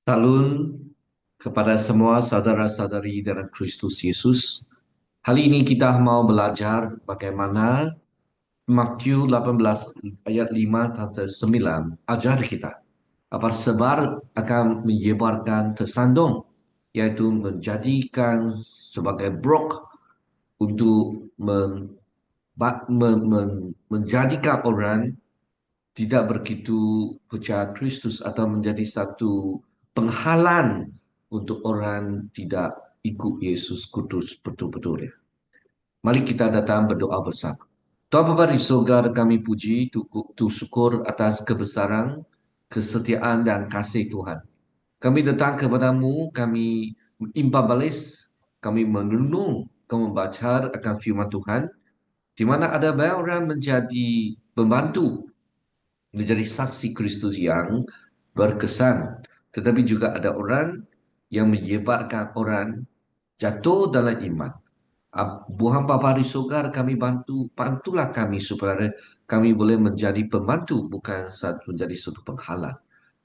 Salam kepada semua saudara-saudari dalam Kristus Yesus. Hari ini kita mau belajar bagaimana Matius 18 ayat 5 sampai 9 ajar kita apa sebar akan menyebarkan tersandung, yaitu menjadikan sebagai brok untuk menjadikan orang tidak begitu percaya Kristus atau menjadi satu penghalang untuk orang tidak ikut Yesus Kudus betul-betul. Mari kita datang berdoa bersama. Tuhan Bapa di surga, kami puji, tu syukur atas kebesaran, kesetiaan dan kasih Tuhan. Kami datang kepadamu, kami imbang balis, kami menrenung, kami membaca akan firman Tuhan, di mana ada banyak orang menjadi pembantu, menjadi saksi Kristus yang berkesan. Tetapi juga ada orang yang menyebabkan orang jatuh dalam iman. Tuhan Bapa di surga, kami bantulah kami supaya kami boleh menjadi pembantu, bukan menjadi satu penghalang.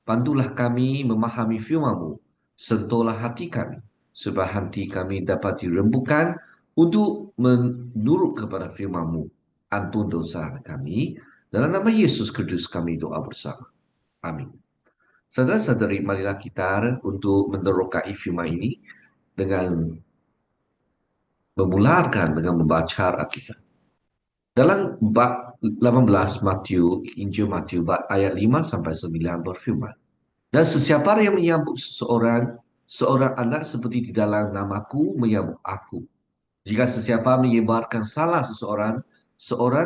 Bantulah kami memahami firman-Mu, sentuhlah hati kami, supaya hati kami dapat dirembukan untuk menurut kepada firman-Mu. Ampun dosa kami, dalam nama Yesus Kristus kami doa bersama. Amin. Saudara-saudari, marilah kita untuk menerokai firman ini dengan memulakan dengan membaca Alkitab. Dalam bab 18 Matius, Injil Matius, bab ayat 5 sampai 9 berfirman, dan sesiapa yang menyambut seorang anak seperti di dalam namaku menyambut aku. Jika sesiapa menyebarkan salah seorang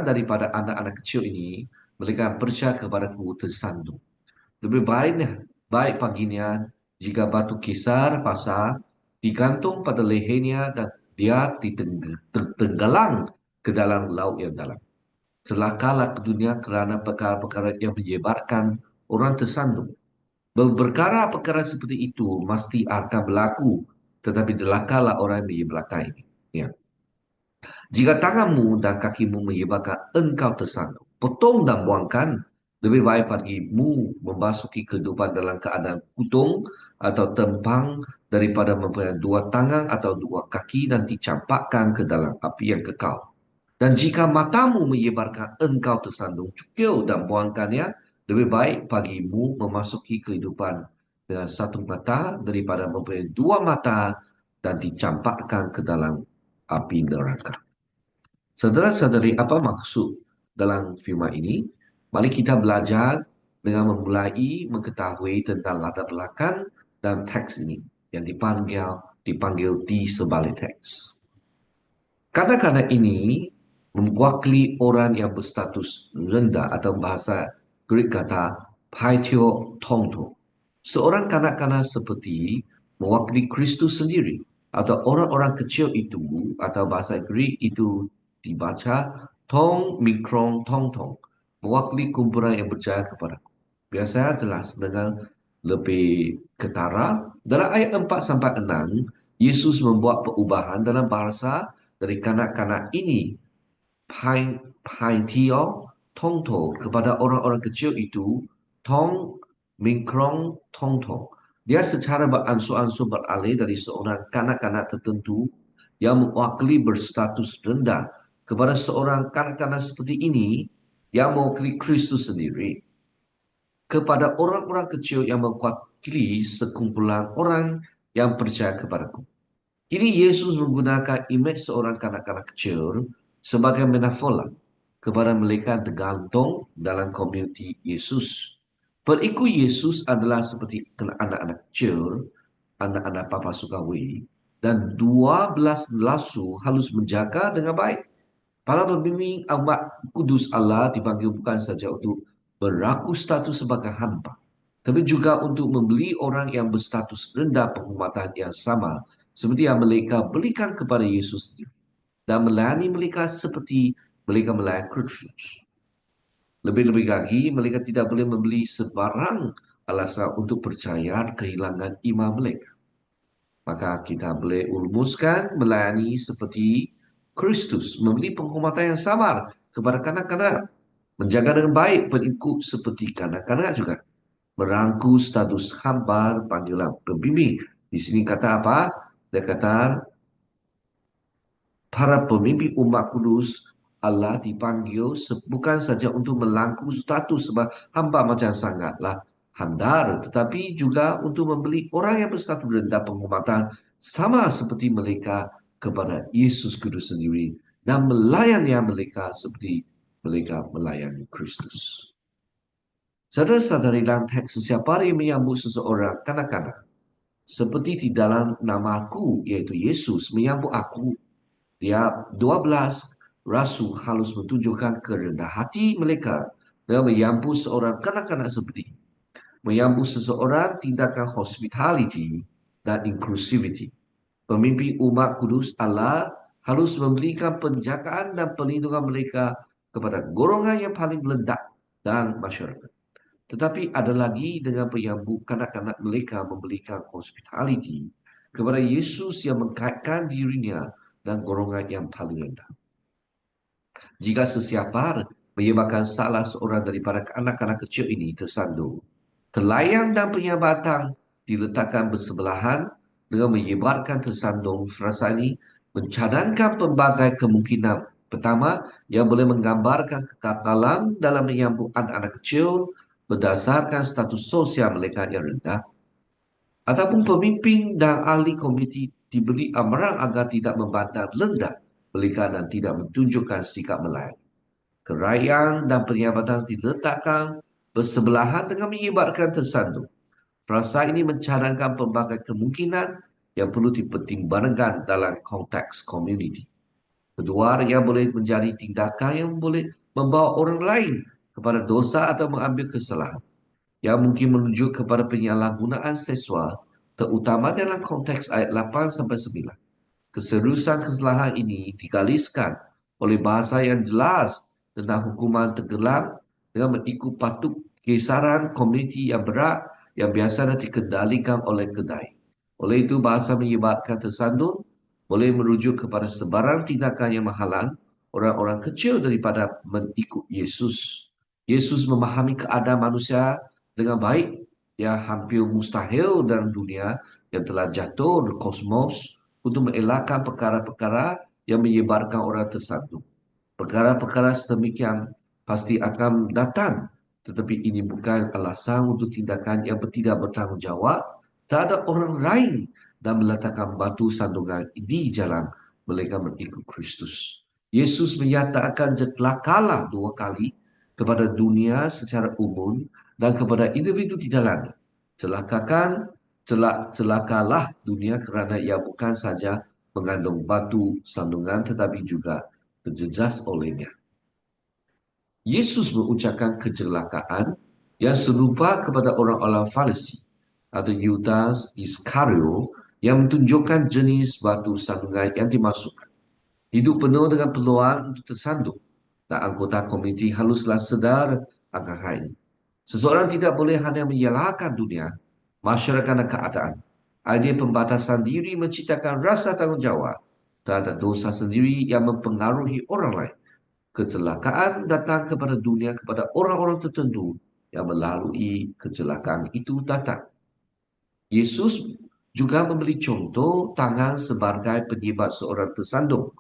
daripada anak-anak kecil ini, mereka percaya kepadaku tersandung. Lebih baik baginya jika batu kisar pasar digantung pada lehernya dan dia tertenggelam ke dalam laut yang dalam. Celakalah ke dunia kerana perkara-perkara yang menyebarkan orang tersandung. Perkara-perkara seperti itu mesti akan berlaku, tetapi celakalah orang yang menyebabkan ini. Ya. Jika tanganmu dan kakimu menyebabkan engkau tersandung, potong dan buangkan. Lebih baik bagimu memasuki kehidupan dalam keadaan kutung atau tempang daripada mempunyai dua tangan atau dua kaki dan dicampakkan ke dalam api yang kekal. Dan jika matamu menyebarkan engkau tersandung, cukur dan buangkannya. Lebih baik bagimu memasuki kehidupan dengan satu mata daripada mempunyai dua mata dan dicampakkan ke dalam api neraka. Saudara-saudari, apa maksud dalam firman ini? Mari kita belajar dengan memulai mengetahui tentang latar belakang dan teks ini yang dipanggil di sebalik teks. Kata-kata ini mewakili orang yang berstatus rendah atau bahasa Greek kata Paitio Tongto. Seorang kanak-kanak seperti mewakili Kristus sendiri atau orang-orang kecil itu atau bahasa Greek itu dibaca Tong Mikron Tong Tong, mewakili kumpulan yang percaya kepadaku. Biasanya jelas dengan lebih ketara. Dalam ayat 4 sampai 6, Yesus membuat perubahan dalam bahasa dari kanak-kanak ini, Pai Tio Tong Tong, kepada orang-orang kecil itu, Tong Mikron Tong Tong. Dia secara beransur-ansur beralih dari seorang kanak-kanak tertentu yang mewakili berstatus rendah kepada seorang kanak-kanak seperti ini yang mewakili Kristus sendiri, kepada orang-orang kecil yang mewakili sekumpulan orang yang percaya kepadaku. Kini Yesus menggunakan imej seorang kanak-kanak kecil sebagai metafola kepada mereka tergantung dalam komuniti Yesus. Pengikut Yesus adalah seperti anak-anak kecil, anak-anak papa sukawi, dan 12 lasu harus menjaga dengan baik. Para pembimbing umat kudus Allah dipanggil bukan saja untuk berlaku status sebagai hamba, tapi juga untuk membeli orang yang berstatus rendah penghormatan yang sama seperti yang mereka berikan kepada Yesus dan melayani mereka seperti mereka melayani Kristus. Lebih-lebih lagi, mereka tidak boleh membeli sebarang alasan untuk percaya kehilangan iman mereka. Maka kita boleh ulmuskan melayani seperti Kristus, memberi penghormatan yang sama kepada kanak-kanak, menjaga dengan baik pengikut seperti kanak-kanak juga. merangkul status hamba panggilan pembimbing. Di sini kata apa? Dia kata para pemimpin umat kudus Allah dipanggil bukan saja untuk melangkung status sebab hamba macam sangatlah handal, tetapi juga untuk membeli orang yang berstatus rendah penghormatan sama seperti mereka kepada Yesus Kudus sendiri dan melayani mereka seperti mereka melayani Kristus. Saudara-saudari, dalam teks sesiapa yang menyambut seseorang kanak-kanak seperti di dalam namaku yaitu Yesus menyambut aku. Dia 12 rasul harus menunjukkan kerendah hati mereka dan menyambut seorang kanak-kanak seperti menyambut seseorang tindakan hospitality dan inclusivity. Pemimpin umat kudus Allah harus memberikan penjagaan dan perlindungan mereka kepada golongan yang paling rendah dan masyarakat. Tetapi ada lagi dengan penyambut kanak-kanak mereka memberikan hospitality kepada Yesus yang mengkaitkan dirinya dan golongan yang paling rendah. Jika sesiapa menyebabkan salah seorang daripada anak-anak kecil ini tersandung, telayang dan penyambatan diletakkan bersebelahan dengan menyebarkan tersandung. Frasa ini mencadangkan pelbagai kemungkinan. Pertama, yang boleh menggambarkan kekakalan dalam menyambut anak-anak kecil berdasarkan status sosial mereka yang rendah, ataupun pemimpin dan ahli komiti diberi amaran agar tidak memandang rendah mereka dan tidak menunjukkan sikap melayani. Kerayaan dan penyambatan diletakkan bersebelahan dengan menyebarkan tersandung. Frasa ini mencadangkan pelbagai kemungkinan yang perlu dipertimbangkan dalam konteks komuniti. Kedua, yang boleh menjadi tindakan yang boleh membawa orang lain kepada dosa atau mengambil kesalahan, yang mungkin menunjuk kepada penyalahgunaan seksual, terutama dalam konteks ayat 8 sampai 9. Keseriusan kesalahan ini digariskan oleh bahasa yang jelas tentang hukuman tenggelam dengan mengikut patut kisaran komuniti yang berat yang biasa dikendalikan oleh kedai. Oleh itu, bahasa menyebabkan tersandung boleh merujuk kepada sebarang tindakan yang menghalang orang-orang kecil daripada mengikut Yesus. Yesus memahami keadaan manusia dengan baik yang hampir mustahil dalam dunia yang telah jatuh di kosmos untuk mengelakkan perkara-perkara yang menyebarkan orang tersandung. Perkara-perkara sedemikian pasti akan datang, tetapi ini bukan alasan untuk tindakan yang tidak bertanggungjawab terhadap orang lain dan meletakkan batu sandungan di jalan mereka mengikut Kristus. Yesus menyatakan celakalah 2 kali kepada dunia secara umum dan kepada individu di dalamnya. Celakalah dunia kerana ia bukan saja mengandung batu sandungan tetapi juga terjejas olehnya. Yesus mengucapkan kecelakaan yang serupa kepada orang-orang Farisi atau Yudas Iskariot yang menunjukkan jenis batu sandungan yang dimasukkan. Hidup penuh dengan peluang untuk tersandung dan anggota komuniti haruslah sedar akan hal ini. Seseorang tidak boleh hanya menyalahkan dunia, masyarakat dan keadaan. Idea pembatasan diri menciptakan rasa tanggungjawab terhadap dosa sendiri yang mempengaruhi orang lain. Kecelakaan datang kepada dunia kepada orang-orang tertentu yang melalui kecelakaan itu datang. Yesus juga memberi contoh tangan sebagai penyebab seorang tersandung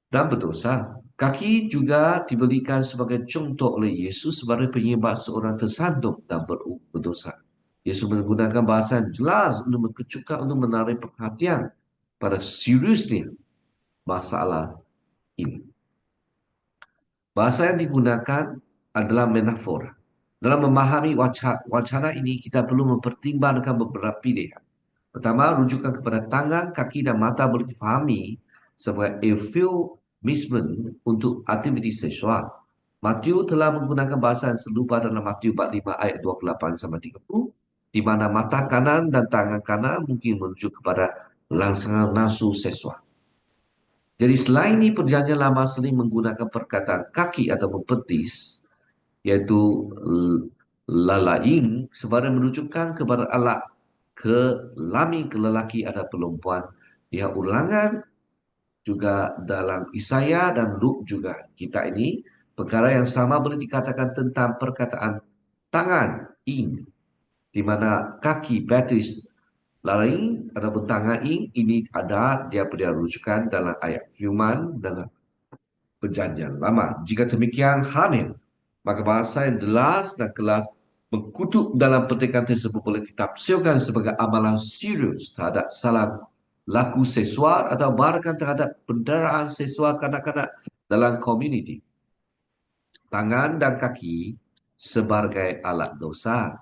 dan berdosa. Kaki juga diberikan sebagai contoh oleh Yesus sebagai penyebab seorang tersandung dan berdosa. Yesus menggunakan bahasa yang jelas untuk mengecukan untuk menarik perhatian pada seriusnya masalah ini. Bahasa yang digunakan adalah metafor. Dalam memahami wacana ini, kita perlu mempertimbangkan beberapa pilihan. Pertama, rujukan kepada tangan, kaki dan mata boleh difahami sebagai euphemism untuk aktiviti seksual. Matthew telah menggunakan bahasa yang serupa dalam Matthew 45 ayat 28-30, di mana mata kanan dan tangan kanan mungkin merujuk kepada langsangan nafsu seksual. Jadi selain ini, perjanjian lama sering menggunakan perkataan kaki atau betis, iaitu lalaing, sebagai menunjukkan kepada alat kelamin lelaki atau perempuan. Pihak ulangan juga dalam Isaiah dan Luk juga kita ini, perkara yang sama boleh dikatakan tentang perkataan tangan ing, di mana kaki baptis lain ataupun tangan ing ini ada dia punya rujukan dalam ayat firman dalam Perjanjian Lama. Jika demikian, Hanil, maka bahasa yang jelas dan kelas mengkutuk dalam petikan tersebut boleh ditafsirkan sebagai amalan serius terhadap salah laku seksual atau bahkan terhadap penderaan seksual kanak-kanak dalam komuniti. Tangan dan kaki sebagai alat dosa.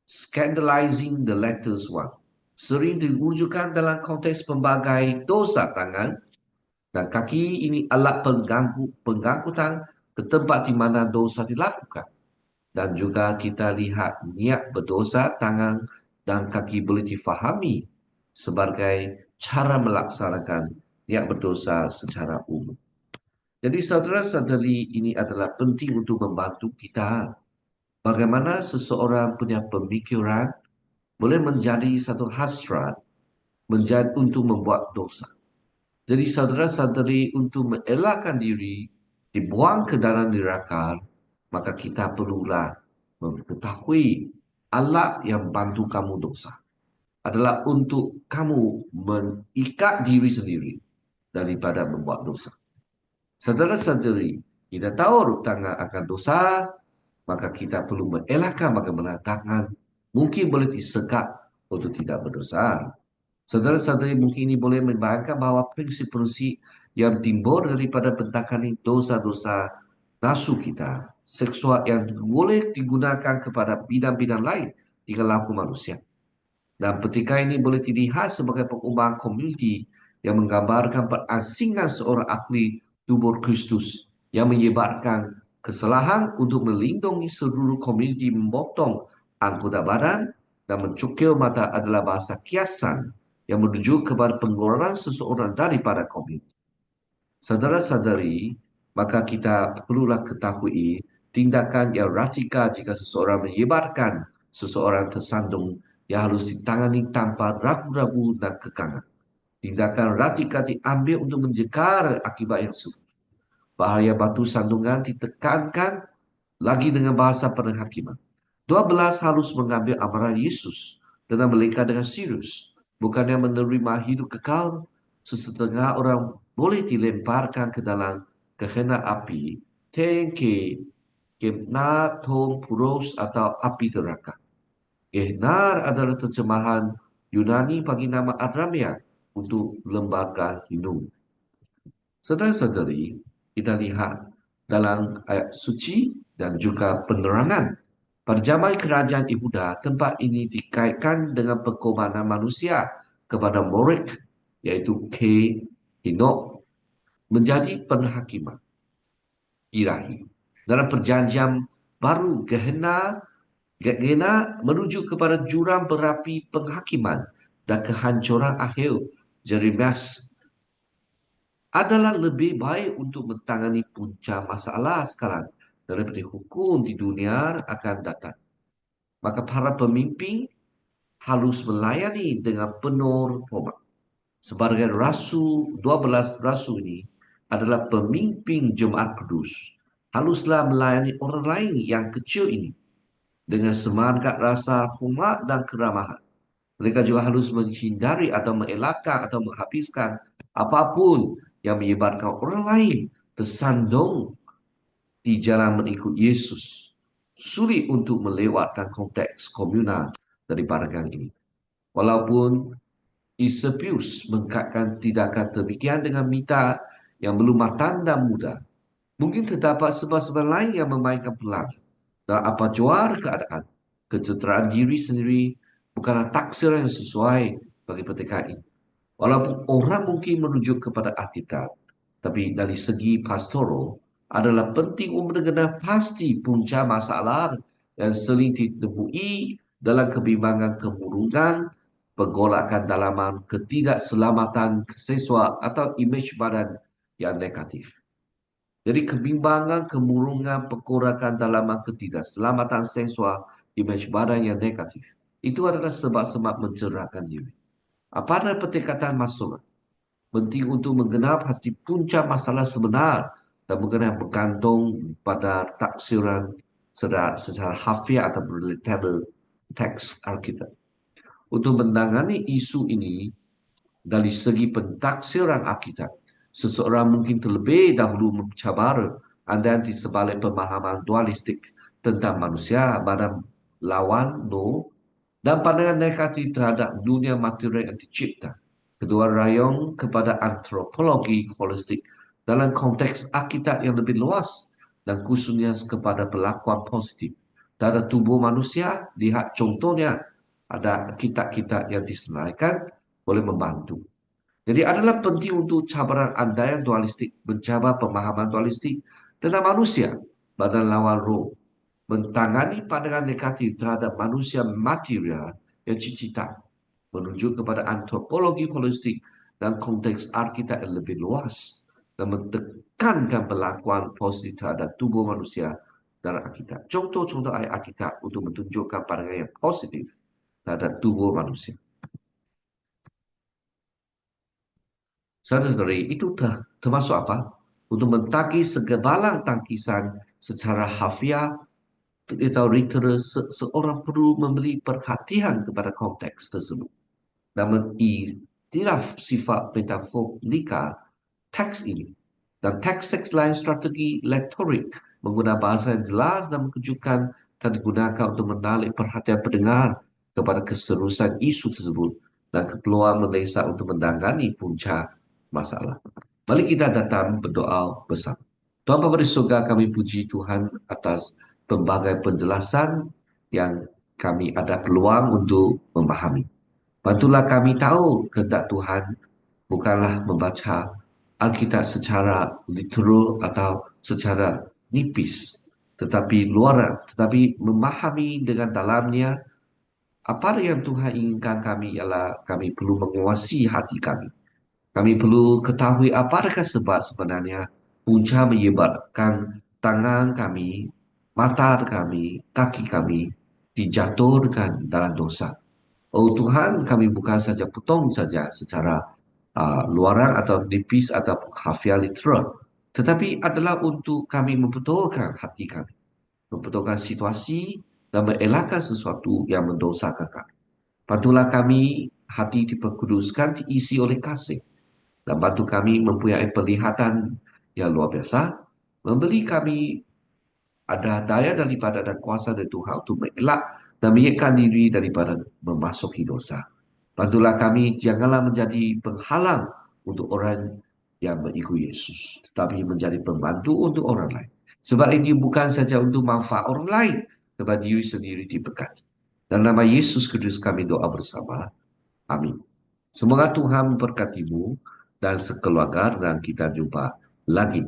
Scandalizing the latter's one. Sering diwujudkan dalam konteks pelbagai dosa tangan dan kaki ini alat pengangkutan ke tempat di mana dosa dilakukan. Dan juga kita lihat niat berdosa tangan dan kaki boleh difahami sebagai cara melaksanakan niat berdosa secara umum. Jadi saudara-saudari, ini adalah penting untuk membantu kita bagaimana seseorang punya pemikiran boleh menjadi satu hasrat untuk membuat dosa. Jadi saudara-saudari, untuk mengelakkan diri dibuang ke dalam neraka, maka kita perlulah mengetahui alat yang bantu kamu dosa adalah untuk kamu mengikat diri sendiri daripada membuat dosa. Saudara-saudari, kita tahu tangan akan dosa, maka kita perlu mengelakkan bagaimana tangan mungkin boleh disekat untuk tidak berdosa. Saudara-saudari, mungkin ini boleh membayangkan bahawa prinsip-prinsip yang timbul daripada bentakan dosa-dosa nafsu kita, seksual yang boleh digunakan kepada bidang-bidang lain di laku manusia. Dan petikan ini boleh dilihat sebagai pengubahan komuniti yang menggambarkan perasingan seorang ahli tubuh Kristus yang menyebabkan kesalahan untuk melindungi seluruh komuniti memotong anggota badan dan mencukil mata adalah bahasa kiasan yang merujuk kepada pengeluaran seseorang daripada komuniti. Saudara-saudari, maka kita perlulah ketahui tindakan yang radikal jika seseorang menyebabkan seseorang tersandung yang harus ditangani tanpa ragu-ragu dan kekangan. Tindakan radikal diambil untuk menjekar akibat yang sulit. Bahaya batu sandungan ditekankan lagi dengan bahasa penghakiman. 12 harus mengambil amaran Yesus dan mereka dengan serius. Bukannya menerima hidup kekal, sesetengah orang boleh dilemparkan ke dalam kehena api, tengke, kemna, tom, puros atau api neraka. Gehnar adalah terjemahan Yunani bagi nama Adramia untuk lembaga Hindu. Saudara-saudari, kita lihat dalam ayat suci dan juga penerangan. Pada zaman kerajaan Yehuda, tempat ini dikaitkan dengan pengorbanan manusia kepada Molek, iaitu Hinok, menjadi penghakiman ilahi. Dalam perjanjian baru, Gehenna menuju kepada jurang berapi penghakiman dan kehancuran akhir. Jeremias adalah lebih baik untuk mentangani punca masalah sekarang daripada hukum di dunia akan datang. Maka para pemimpin harus melayani dengan penuh hormat. Sebagai rasul, 12 rasul ini adalah pemimpin jemaat kudus. Haruslah melayani orang lain yang kecil ini dengan semangat rasa hormat dan keramahan. Mereka juga harus menghindari atau mengelakkan atau menghabiskan apapun yang menyebabkan orang lain tersandung di jalan mengikut Yesus. Sulit untuk melewatkan konteks komunal daripada gang ini. Walaupun Eusebius mengatakan tindakan demikian dengan mita yang belum matang dan mudah, mungkin terdapat sebab-sebab lain yang memainkan peran. Dan apa jual keadaan, kecederaan diri sendiri bukanlah taksir yang sesuai bagi petikan ini. Walaupun orang mungkin merujuk kepada Alkitab, tapi dari segi pastoral adalah penting untuk mengenal pasti punca masalah yang sering ditemui dalam kebimbangan kemurungan, pergolakan dalaman, ketidakselamatan seksual atau imej badan yang negatif. Jadi kebimbangan, kemurungan, pergolakan dalaman, ketidakselamatan seksual, imej badan yang negatif. Itu adalah sebab-sebab mencerahkan diri. Apa ada pertikatan masalah? Penting untuk mengenal pasti punca masalah sebenar dan bukan bergantung pada taksiran secara harfiah atau relatable teks Alkitab. Untuk menangani isu ini dari segi pentaksiran Alkitab, seseorang mungkin terlebih dahulu mencabar anda di sebalik pemahaman dualistik tentang manusia pada lawan no dan pandangan negatif terhadap dunia materi yang dicipta. Kedua rayong kepada antropologi holistik dalam konteks Alkitab yang lebih luas dan khususnya kepada perlakuan positif terhadap tubuh manusia. Lihat contohnya ada kitab-kitab yang disenaraikan boleh membantu. Jadi adalah penting untuk cabaran anda yang dualistik, mencabar pemahaman dualistik tentang manusia badan lawan roh, mentangani pandangan negatif terhadap manusia material yang cicita, menunjuk kepada antropologi holistik dan konteks Alkitab yang lebih luas dan menekankan perlakuan positif terhadap tubuh manusia dalam Alkitab. Contoh-contoh ayat Alkitab untuk menunjukkan pandangan yang positif terhadap tubuh manusia. Saudara-saudari, itu termasuk apa? Untuk mentagih segebalang tangkisan secara harfiah atau literal, seorang perlu memberi perhatian kepada konteks tersebut dan mengiktiraf sifat metaforika teks ini. Dan teks-teks lain strategi lektorik menggunakan bahasa yang jelas dan mengejutkan dan digunakan untuk menarik perhatian pendengar kepada keserusan isu tersebut dan keperluan mendesak untuk menangani punca masalah. Mari kita datang berdoa bersama. Tuhan Bapa di surga, kami puji Tuhan atas pelbagai penjelasan yang kami ada peluang untuk memahami. Bantulah kami tahu kehendak Tuhan bukanlah membaca Alkitab secara literal atau secara nipis, tetapi luaran, tetapi memahami dengan dalamnya apa yang Tuhan inginkan kami ialah kami perlu menguasai hati kami. Kami perlu ketahui apakah sebab sebenarnya punca menyebabkan tangan kami, mata kami, kaki kami dijatuhkan dalam dosa. Oh Tuhan, kami bukan saja potong saja secara luaran atau nipis atau harfiah literal, tetapi adalah untuk kami membetulkan hati kami, membetulkan situasi dan mengelakkan sesuatu yang mendosakan kami. Bantulah kami hati diperkuduskan, diisi oleh kasih dan bantu kami mempunyai penglihatan yang luar biasa, memberi kami ada daya daripada dan kuasa dari Tuhan untuk mengelak dan menyiapkan diri daripada memasuki dosa. Bantulah kami janganlah menjadi penghalang untuk orang yang mengikuti Yesus, tetapi menjadi pembantu untuk orang lain. Sebab ini bukan saja untuk manfaat orang lain, tetapi diri sendiri diberkati. Dalam nama Yesus Kristus kami doa bersama. Amin. Semoga Tuhan memberkatimu dan sekeluarga dan kita jumpa lagi.